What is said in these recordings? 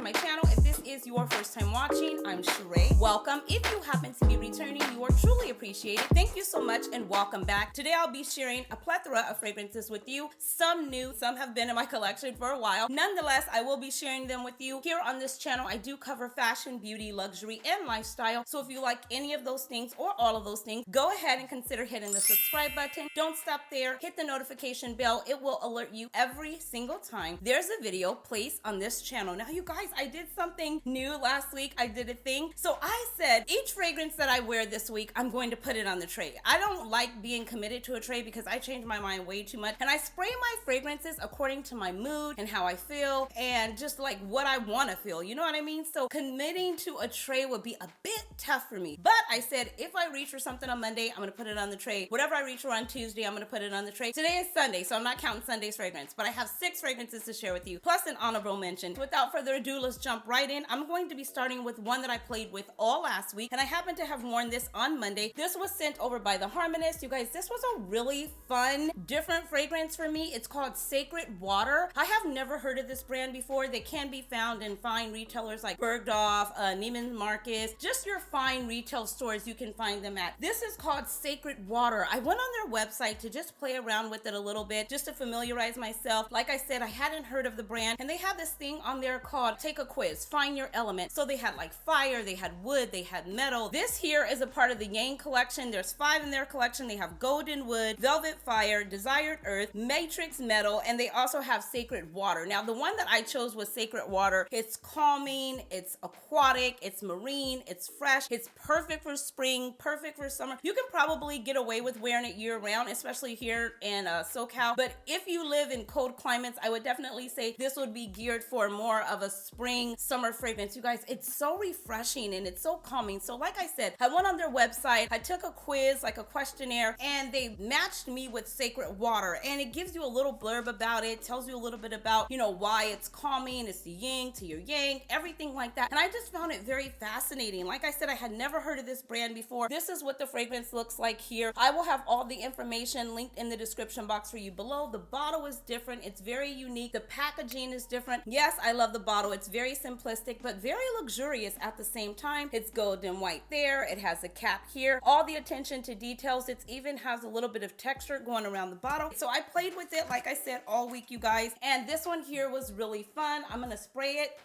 my channel. If this is your first time watching, I'm Cheraye. Welcome. If you happen to be returning, you are truly appreciated. Thank you so much and welcome back. Today I'll be sharing a plethora of fragrances with you. Some new, some have been in my collection for a while. Nonetheless, I will be sharing them with you. Here on this channel, I do cover fashion, beauty, luxury, and lifestyle. So if you like any of those things or all of those things, go ahead and consider hitting the subscribe button. Don't stop there. Hit the notification bell. It will alert you every single time there's a video placed on this channel. Now, you guys, I did something new last week. I did a thing. So I said each fragrance that I wear this week, I'm going to put it on the tray. I don't like being committed to a tray because I change my mind way too much. And I spray my fragrances according to my mood and how I feel and just like what I want to feel. You know what I mean? So committing to a tray would be a bit tough for me. But I said if I reach for something on Monday, I'm going to put it on the tray. Whatever I reach for on Tuesday, I'm going to put it on the tray. Today is Sunday, so I'm not counting Sunday's fragrance, but I have 6 fragrances to share with you, plus an honorable mention. Without further ado, let's jump right in. I'm going to be starting with one that I played with all last week, and I happen to have worn this on Monday. This was sent over by the Harmonist. You guys, this was a really fun, different fragrance for me. It's called Sacred Water. I have never heard of this brand before. They can be found in fine retailers like Bergdorf, Neiman Marcus, just your fine retail stores you can find them at. This is called Sacred Water. I went on their website to just play around with it a little bit, just to familiarize myself. Like I said, I hadn't heard of the brand, and they had this thing on there called Take a Quiz, Find Your Element. So they had like fire, they had wood, they had metal. This here is a part of the Yang collection. There's 5 in their collection. They have golden wood, velvet fire, desired earth, matrix metal, and they also have sacred water. Now, the one that I chose was Sacred Water. It's calming, it's aquatic, it's marine, it's fresh, it's perfect for spring, perfect for summer. You can probably get away with wearing it year round, especially here in SoCal. But if you live in cold climates, I would definitely say this would be geared for more of a spring, summer fragrance. You guys, it's so refreshing and it's so calming. So like I said, I went on their website, I took a quiz, like a questionnaire, and they matched me with Sacred Water. And it gives you a little blurb about it, tells you a little bit about, you know, why it's calming, it's the yin to your yang, everything like that. And I just found it very fascinating. Like I said, I had never heard of this brand before. This is what the fragrance looks like here. I will have all the information linked in the description box for you below. The bottle is different. It's very unique. The packaging is different. Yes, I love the bottle. It's very simplistic, but very luxurious at the same time. It's golden white there. It has a cap here. All the attention to details. It even has a little bit of texture going around the bottle. So I played with it, like I said, all week, you guys. And this one here was really fun. I'm going to spray it.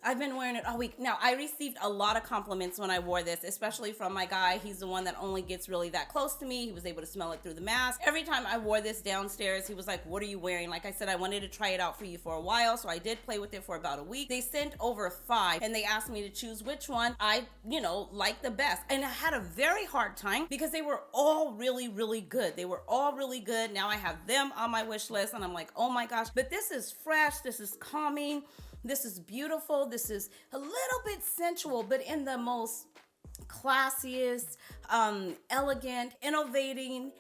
I've been wearing it all week. Now, I received a lot of compliments when I wore this, especially from my guy. He's the one that only gets really that close to me. He was able to smell it through the mask. Every time I wore this downstairs, he was like, what are you wearing? Like I said, I wanted to try it out for you for a while, so I did play with it for about a week. They sent over 5, and they asked me to choose which one I, liked the best. And I had a very hard time because they were all really, really good. They were all really good. Now I have them on my wish list, and I'm like, oh my gosh. But this is fresh. This is calming. This is beautiful. This is a little bit sensual, but in the most classiest, elegant, innovating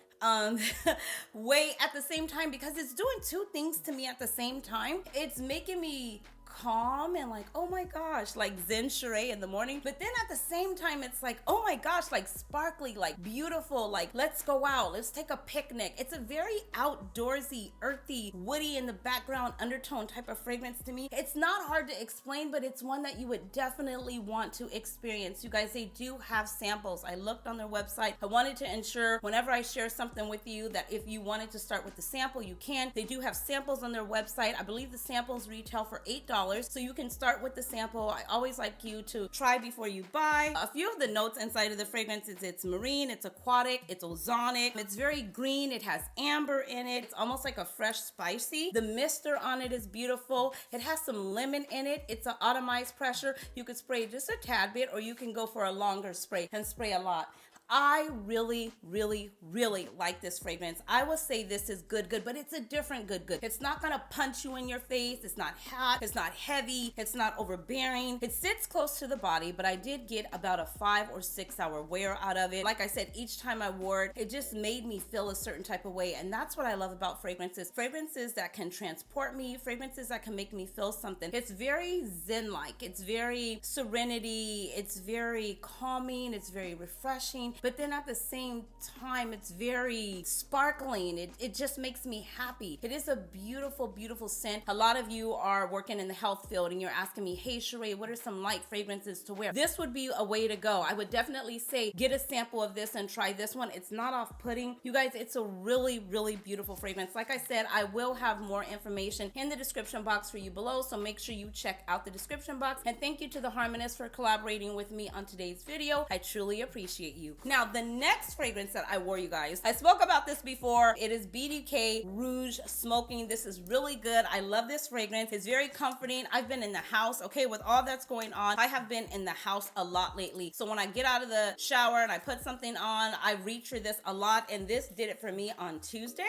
way at the same time, because it's doing 2 things to me at the same time. It's making me calm and like, oh my gosh, like Zen Cheraye in the morning. But then at the same time, it's like, oh my gosh, like sparkly, like beautiful, like let's go out, let's take a picnic. It's a very outdoorsy, earthy, woody in the background undertone type of fragrance to me. It's not hard to explain, but it's one that you would definitely want to experience. You guys, they do have samples. I looked on their website. I wanted to ensure whenever I share something with you that if you wanted to start with the sample, you can. They do have samples on their website. I believe the samples retail for $8. So you can start with the sample. I always like you to try before you buy. A few of the notes inside of the fragrance is it's marine, it's aquatic, it's ozonic, it's very green, it has amber in it. It's almost like a fresh spicy. The mister on it is beautiful. It has some lemon in it. It's an atomized pressure. You could spray just a tad bit, or you can go for a longer spray and spray a lot. I really, really, really like this fragrance. I will say this is good, but it's a different good. It's not gonna punch you in your face. It's not hot. It's not heavy. It's not overbearing. It sits close to the body, but I did get about a 5 or 6 hour wear out of it. Like I said, each time I wore it, it just made me feel a certain type of way. And that's what I love about fragrances. Fragrances that can transport me, fragrances that can make me feel something. It's very zen-like. It's very serenity. It's very calming. It's very refreshing. but then at the same time, it's very sparkling. It just makes me happy. It is a beautiful, beautiful scent. A lot of you are working in the health field and you're asking me, hey Cheraye, what are some light fragrances to wear? This would be a way to go. I would definitely say get a sample of this and try this one. It's not off-putting. You guys, it's a really, really beautiful fragrance. Like I said, I will have more information in the description box for you below, so make sure you check out the description box. And thank you to the Harmonist for collaborating with me on today's video. I truly appreciate you. Now, the next fragrance that I wore, you guys, I spoke about this before. It is BDK Rouge Smoking. This is really good. I love this fragrance. It's very comforting. I've been in the house, okay, with all that's going on. I have been in the house a lot lately. So when I get out of the shower and I put something on, I reach for this a lot, and this did it for me on Tuesday.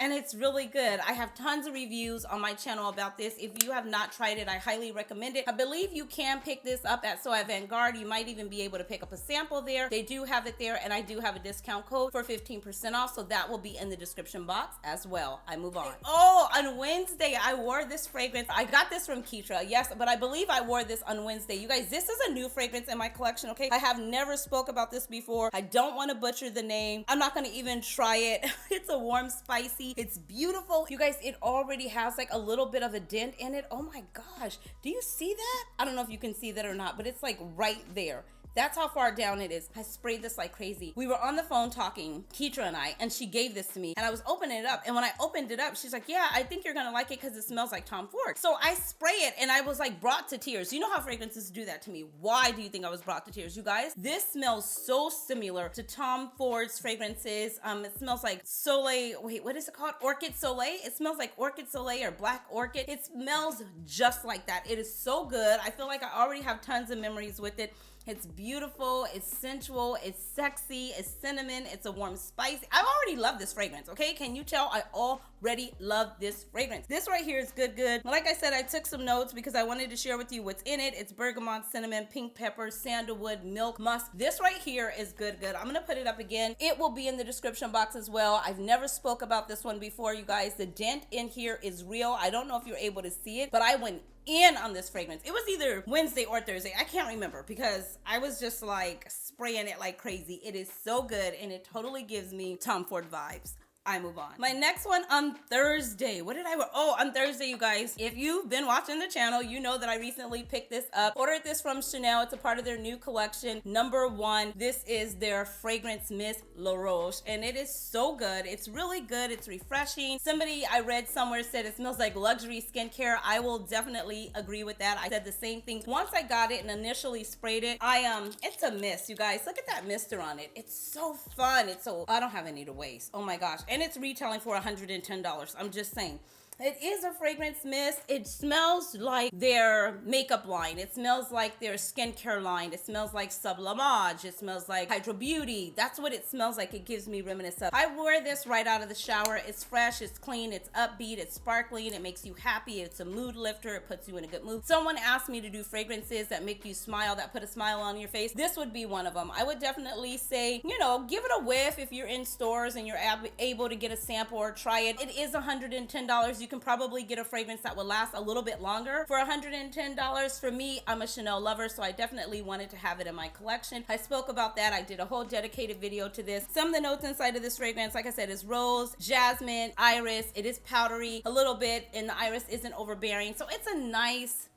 And it's really good. I have tons of reviews on my channel about this. If you have not tried it, I highly recommend it. I believe you can pick this up at So Avant-Garde. You might even be able to pick up a sample there. They do have it there, and I do have a discount code for 15% off, so that will be in the description box as well. I move on. Oh, on Wednesday, I wore this fragrance. I got this from Cheraye, yes, but I believe I wore this on Wednesday. You guys, this is a new fragrance in my collection, okay? I have never spoke about this before. I don't want to butcher the name. I'm not going to even try it. It's a warm, spicy. It's beautiful. You guys, it already has like a little bit of a dent in it. Oh my gosh. Do you see that? I don't know if you can see that or not, but it's like right there. That's how far down it is. I sprayed this like crazy. We were on the phone talking, Cheraye and I, and she gave this to me, and I was opening it up. And when I opened it up, she's like, yeah, I think you're gonna like it because it smells like Tom Ford. So I spray it, and I was like brought to tears. You know how fragrances do that to me. Why do you think I was brought to tears? You guys, this smells so similar to Tom Ford's fragrances. It smells like Soleil, wait, what is it called? Orchid Soleil? It smells like Orchid Soleil or Black Orchid. It smells just like that. It is so good. I feel like I already have tons of memories with it. It's beautiful, it's sensual, it's sexy, it's cinnamon, it's a warm spicy. I've already loved this fragrance, okay? Can you tell I already love this fragrance? This right here is good. Like I said, I took some notes because I wanted to share with you what's in it. It's bergamot, cinnamon, pink pepper, sandalwood, milk, musk. This right here is good. I'm gonna put it up again. It will be in the description box as well. I've never spoke about this one before, you guys. The dent in here is real. I don't know if you're able to see it, but I went in on this fragrance. It was either Wednesday or Thursday. I can't remember because I was just like spraying it like crazy. It is so good, and it totally gives me Tom Ford vibes. I move on. My next one on Thursday. What did I wear? Oh, on Thursday, you guys. If you've been watching the channel, you know that I recently picked this up. Ordered this from Chanel. It's a part of their new collection, #1. This is their fragrance mist, La Roche, and it is so good. It's really good. It's refreshing. Somebody I read somewhere said it smells like luxury skincare. I will definitely agree with that. I said the same thing. Once I got it and initially sprayed it, it's a mist, you guys. Look at that mister on it. It's so fun. I don't have any to waste. Oh my gosh. And it's retailing for $110. I'm just saying. It is a fragrance mist. It smells like their makeup line. It smells like their skincare line. It smells like Sublimage. It smells like Hydro Beauty. That's what it smells like. It gives me reminiscence of. I wear this right out of the shower. It's fresh, it's clean, it's upbeat, it's sparkling, it makes you happy, it's a mood lifter, it puts you in a good mood. Someone asked me to do fragrances that make you smile, that put a smile on your face. This would be one of them. I would definitely say, you know, give it a whiff if you're in stores and you're able to get a sample or try it. It is $110. You can probably get a fragrance that will last a little bit longer for $110. For me, I'm a Chanel lover, so I definitely wanted to have it in my collection. I spoke about that. I did a whole dedicated video to this. Some of the notes inside of this fragrance, like I said, is rose, jasmine, iris. It is powdery a little bit, and the iris isn't overbearing. So it's a nice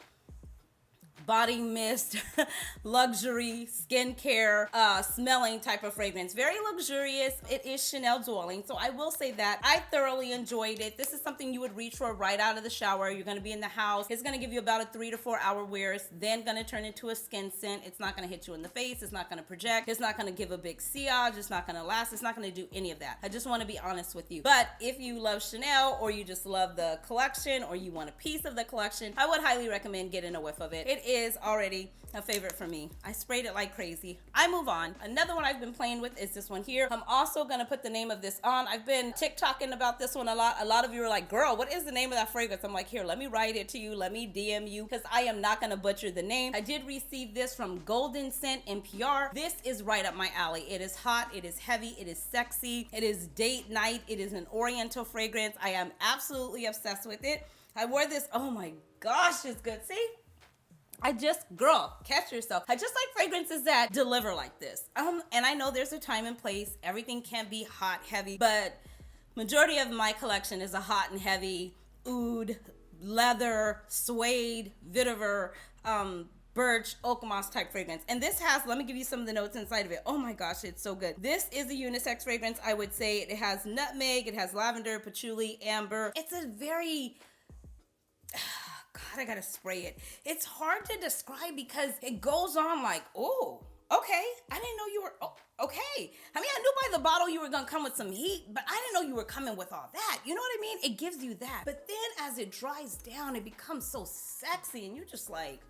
body mist, luxury, skincare, smelling type of fragrance. Very luxurious. It is Chanel Dwelling, so I will say that. I thoroughly enjoyed it. This is something you would reach for right out of the shower. You're gonna be in the house. It's gonna give you about a 3 to 4 hour wear. It's then gonna turn into a skin scent. It's not gonna hit you in the face. It's not gonna project. It's not gonna give a big sillage. It's not gonna last. It's not gonna do any of that. I just wanna be honest with you. But if you love Chanel, or you just love the collection, or you want a piece of the collection, I would highly recommend getting a whiff of it. It is already a favorite for me. I sprayed it like crazy. I move on. Another one I've been playing with is this one here. I'm also gonna put the name of this on. I've been TikToking about this one a lot. A lot of you are like, girl, what is the name of that fragrance? I'm like, here, let me write it to you. Let me DM you, because I am not gonna butcher the name. I did receive this from Golden Scent NPR. This is right up my alley. It is hot, it is heavy, it is sexy, it is date night, it is an oriental fragrance. I am absolutely obsessed with it. I wore this, oh my gosh, it's good. See? Girl, catch yourself. I just like fragrances that deliver like this. And I know there's a time and place. Everything can't be hot, heavy, but majority of my collection is a hot and heavy oud, leather, suede, vetiver, birch, oak moss type fragrance. And this has, let me give you some of the notes inside of it. Oh my gosh, it's so good. This is a unisex fragrance, I would say. It has nutmeg, it has lavender, patchouli, amber. It's a very, God, I gotta spray it. It's hard to describe because it goes on like, oh, okay, I didn't know you were, oh, okay. I mean, I knew by the bottle you were gonna come with some heat, but I didn't know you were coming with all that. You know what I mean? It gives you that. But then as it dries down, it becomes so sexy and you're just like,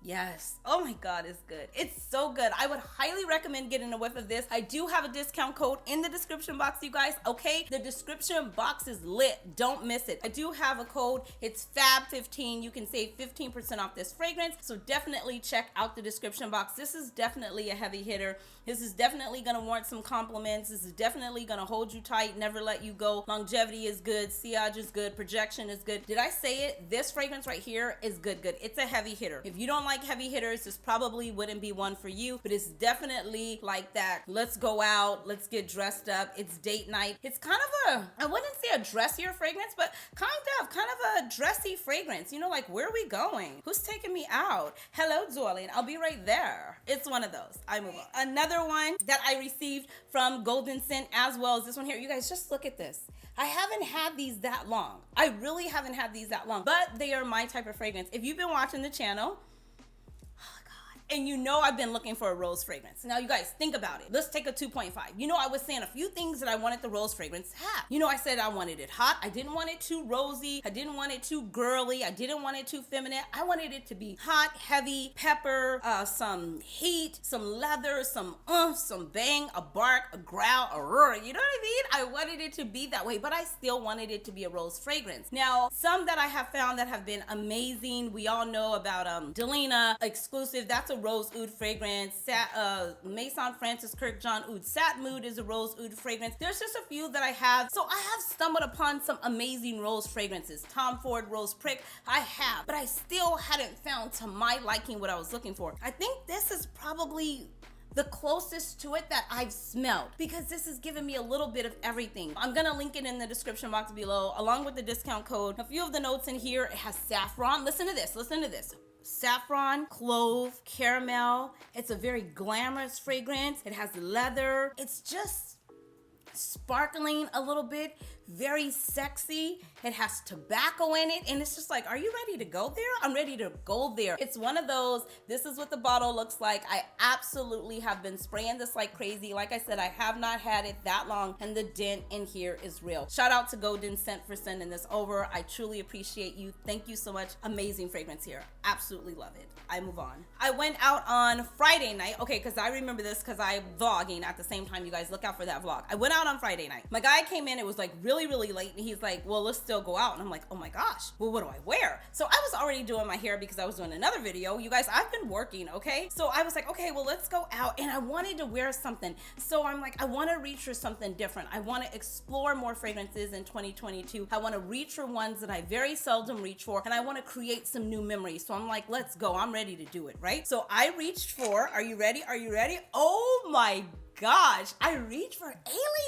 yes. Oh my God, it's good. It's so good. I would highly recommend getting a whiff of this. I do have a discount code in the description box, you guys. Okay, the description box is lit. Don't miss it. I do have a code. It's FAB15. You can save 15% off this fragrance. So definitely check out the description box. This is definitely a heavy hitter. This is definitely gonna warrant some compliments. This is definitely gonna hold you tight, never let you go. Longevity is good. Sillage is good. Projection is good. Did I say it? This fragrance right here is good. It's a heavy hitter. If you don't like heavy hitters, this probably wouldn't be one for you, but it's definitely like that. Let's go out. Let's get dressed up. It's date night. It's kind of a, I wouldn't say a dressier fragrance, but kind of a dressy fragrance. You know, like, where are we going? Who's taking me out? Hello, darling. I'll be right there. It's one of those. I move on. Another one that I received from Golden Scent as well as this one here. You guys, just look at this. I haven't had these that long. I really haven't had these that long, but they are my type of fragrance. If you've been watching the channel, and you know I've been looking for a rose fragrance. Now, you guys, think about it. Let's take a 2.5. You know, I was saying a few things that I wanted the rose fragrance to have. You know, I said I wanted it hot. I didn't want it too rosy. I didn't want it too girly. I didn't want it too feminine. I wanted it to be hot, heavy, pepper, some heat, some leather, some bang, a bark, a growl, a roar. You know what I mean? I wanted it to be that way, but I still wanted it to be a rose fragrance. Now, some that I have found that have been amazing. We all know about Delina Exclusive. That's a rose oud fragrance. Maison Francis Kirkjohn Oud Sat Mood is a rose oud fragrance. There's just a few that I have. So I have stumbled upon some amazing rose fragrances. Tom Ford Rose Prick, I have, but I still hadn't found to my liking what I was looking for. I think this is probably the closest to it that I've smelled, because this is giving me a little bit of everything. I'm gonna link it in the description box below along with the discount code. A few of the notes in here, it has saffron. Listen to this. Saffron, clove, caramel. It's a very glamorous fragrance. It has leather. It's just sparkling a little bit, very sexy. It has tobacco in it, and it's just like, are you ready to go there? I'm ready to go there. It's one of those, this is what the bottle looks like. I absolutely have been spraying this like crazy. Like I said, I have not had it that long, and the dent in here is real. Shout out to Golden Scent for sending this over. I truly appreciate you. Thank you so much. Amazing fragrance here. Absolutely love it. I move on. I went out on Friday night. Okay, because I remember this because I'm vlogging at the same time. You guys look out for that vlog. I went out on Friday night. My guy came in. It was like really late, and he's like, well, let's still go out. And I'm like, oh my gosh, well, what do I wear? So I was already doing my hair because I was doing another video. You guys, I've been working, okay? So I was like, okay, well, let's go out. And I wanted to wear something. So I'm like, I want to reach for something different. I want to explore more fragrances in 2022. I want to reach for ones that I very seldom reach for, and I want to create some new memories. So I'm like, let's go. I'm ready to do it, right? So I reached for, are you ready? Are you ready? Oh my gosh, I reached for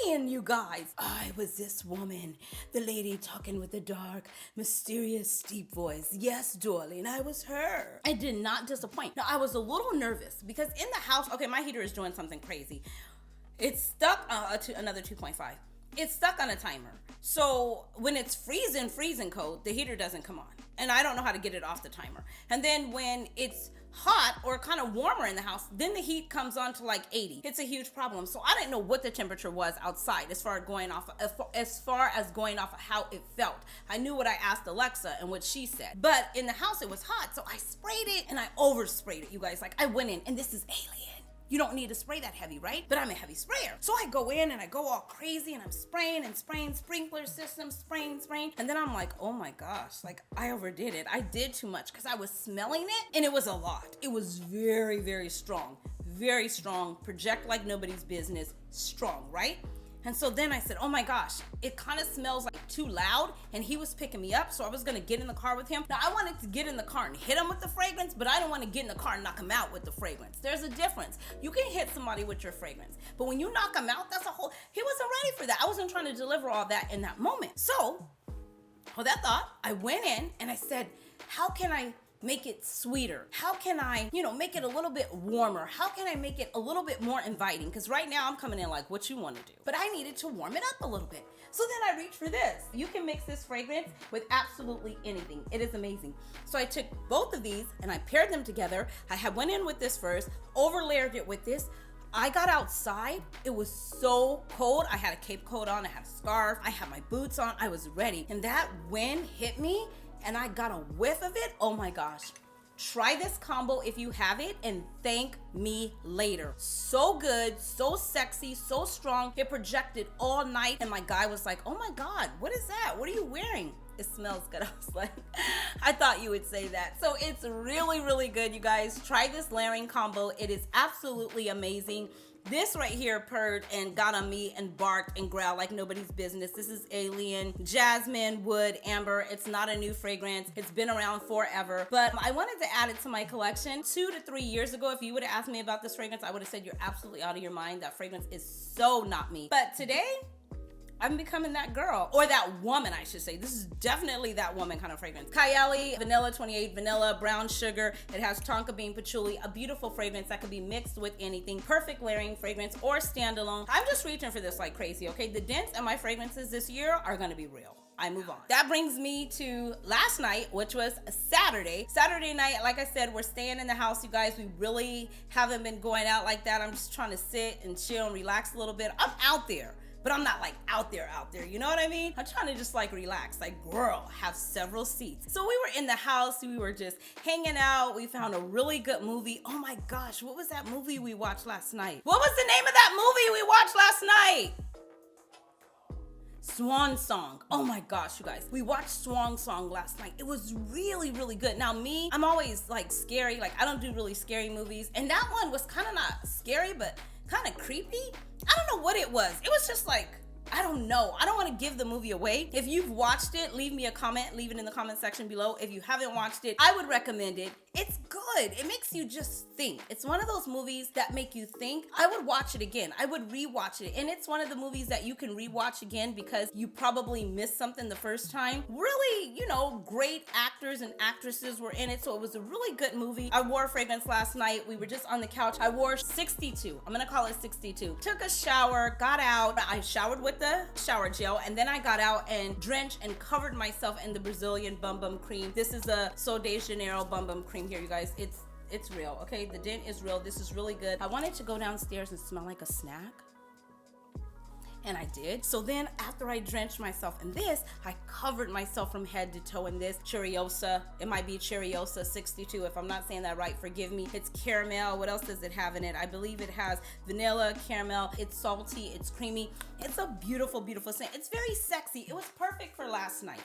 Alien, you guys. I was this woman, the lady talking with the dark, mysterious, deep voice. Yes, darling, I was her. I did not disappoint. Now, I was a little nervous because in the house, okay, my heater is doing something crazy. It's stuck to another 2.5. It's stuck on a timer. So when it's freezing cold, the heater doesn't come on. And I don't know how to get it off the timer. And then when it's hot or kind of warmer in the house, then the heat comes on to like 80. It's a huge problem. So I didn't know what the temperature was outside as far as going off of how it felt. I knew what I asked Alexa and what she said. But in the house it was hot, so I sprayed it and I oversprayed it, you guys. Like, I went in, and this is Alien. You don't need to spray that heavy, right? But I'm a heavy sprayer. So I go in and I go all crazy and I'm spraying, sprinkler system, spraying. And then I'm like, oh my gosh, like I overdid it. I did too much because I was smelling it and it was a lot. It was very strong, project like nobody's business, strong, right? And so then I said, oh my gosh, it kind of smells like too loud. And he was picking me up, so I was gonna get in the car with him. Now I wanted to get in the car and hit him with the fragrance, but I didn't want to get in the car and knock him out with the fragrance. There's a difference. You can hit somebody with your fragrance, but when you knock him out, that's a whole, he wasn't ready for that. I wasn't trying to deliver all that in that moment. So, with that thought, I went in and I said, how can I make it sweeter? How can I, make it a little bit warmer? How can I make it a little bit more inviting? Because right now I'm coming in like, what you want to do? But I needed to warm it up a little bit. So then I reached for this. You can mix this fragrance with absolutely anything. It is amazing. So I took both of these and I paired them together. I went in with this first, overlayered it with this. I got outside, it was so cold. I had a cape coat on, I had a scarf, I had my boots on, I was ready. And that wind hit me and I got a whiff of it. Oh my gosh. Try this combo if you have it and thank me later. So good, so sexy, so strong. It projected all night and my guy was like, oh my God, what is that? What are you wearing? It smells good. I was like, I thought you would say that. So it's really, really good, you guys. Try this layering combo. It is absolutely amazing. This right here purred and got on me and barked and growled like nobody's business. This is Alien, Jasmine, Wood, Amber. It's not a new fragrance. It's been around forever, but I wanted to add it to my collection. 2 to 3 years ago, if you would have asked me about this fragrance, I would have said you're absolutely out of your mind. That fragrance is so not me. But today, I'm becoming that girl, or that woman, I should say. This is definitely that woman kind of fragrance. Cheraye, vanilla 28, vanilla, brown sugar. It has tonka bean patchouli, a beautiful fragrance that can be mixed with anything. Perfect layering fragrance or standalone. I'm just reaching for this like crazy, okay? The dents in my fragrances this year are gonna be real. I move on. That brings me to last night, which was Saturday. Saturday night, like I said, we're staying in the house, you guys. We really haven't been going out like that. I'm just trying to sit and chill and relax a little bit. I'm out there, but I'm not like out there, you know what I mean? I'm trying to just like relax, like girl, have several seats. So we were in the house, we were just hanging out. We found a really good movie. Oh my gosh, what was that movie we watched last night? What was the name of that movie we watched last night? Swan Song. Oh my gosh, you guys. We watched Swan Song last night. It was really, really good. Now me, I'm always like scary. Like I don't do really scary movies. And that one was kind of not scary, but kind of creepy. I don't know what it was. It was just like, I don't know. I don't want to give the movie away. If you've watched it, leave me a comment. Leave it in the comment section below. If you haven't watched it, I would recommend it. It's good. It makes you just think. It's one of those movies that make you think. I would watch it again. I would rewatch it. And it's one of the movies that you can rewatch again because you probably missed something the first time. Really, great actors and actresses were in it. So it was a really good movie. I wore a fragrance last night. We were just on the couch. I wore 62. I'm going to call it 62. Took a shower, got out. I showered with the shower gel, and then I got out and drenched and covered myself in the Brazilian Bum Bum cream. This is a Sol de Janeiro Bum Bum cream here, you guys. It's real, okay? The dent is real. This is really good. I wanted to go downstairs and smell like a snack, and I did. So then after I drenched myself in this, I covered myself from head to toe in this Cheriosa. It might be Cheriosa 62. If I'm not saying that right, forgive me. It's caramel. What else does it have in it? I believe it has vanilla, caramel. It's salty, it's creamy. It's a beautiful, beautiful scent. It's very sexy. It was perfect for last night.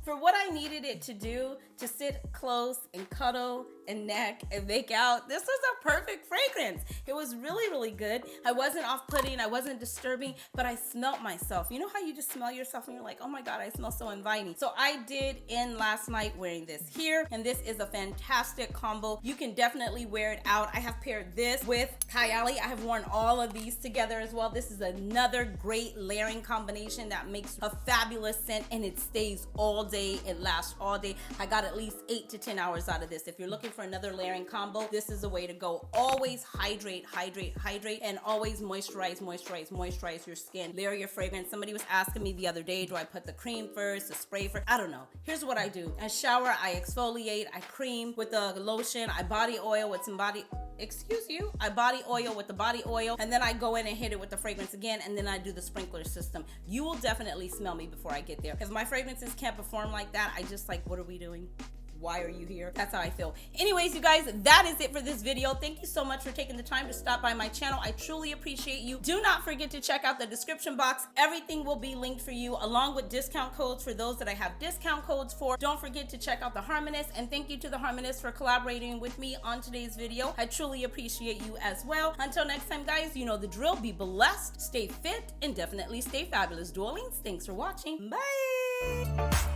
For what I needed it to do, to sit close and cuddle and neck and make out, this was a perfect fragrance. It was really, really good. I wasn't off-putting, I wasn't disturbing, but I smelled myself. You know how you just smell yourself and you're like, oh my God, I smell so inviting. So I did end last night wearing this here, and this is a fantastic combo. You can definitely wear it out. I have paired this with Cheraye. I have worn all of these together as well. This is another great layering combination that makes a fabulous scent, and it stays all day. It lasts all day. I got at least 8 to 10 hours out of this. If you're looking for another layering combo, this is the way to go. Always hydrate, hydrate, hydrate, and always moisturize, moisturize, moisturize your skin. Layer your fragrance. Somebody was asking me the other day, do I put the cream first, the spray first? I don't know. Here's what I do. I shower, I exfoliate, I cream with the lotion, I body oil with some I body oil with the body oil, and then I go in and hit it with the fragrance again, and then I do the sprinkler system. You will definitely smell me before I get there. If my fragrances can't perform like that, I just like, what are we doing? why are you here? That's how I feel. Anyways, you guys, that is it for this video. Thank you so much for taking the time to stop by my channel. I truly appreciate you. Do not forget to check out the description box. Everything will be linked for you, along with discount codes for those that I have discount codes for. Don't forget to check out the Harmonist, and thank you to the Harmonist for collaborating with me on today's video. I truly appreciate you as well. Until next time, guys, you know the drill. Be blessed, stay fit, and definitely stay fabulous. Duelings, thanks for watching. Bye!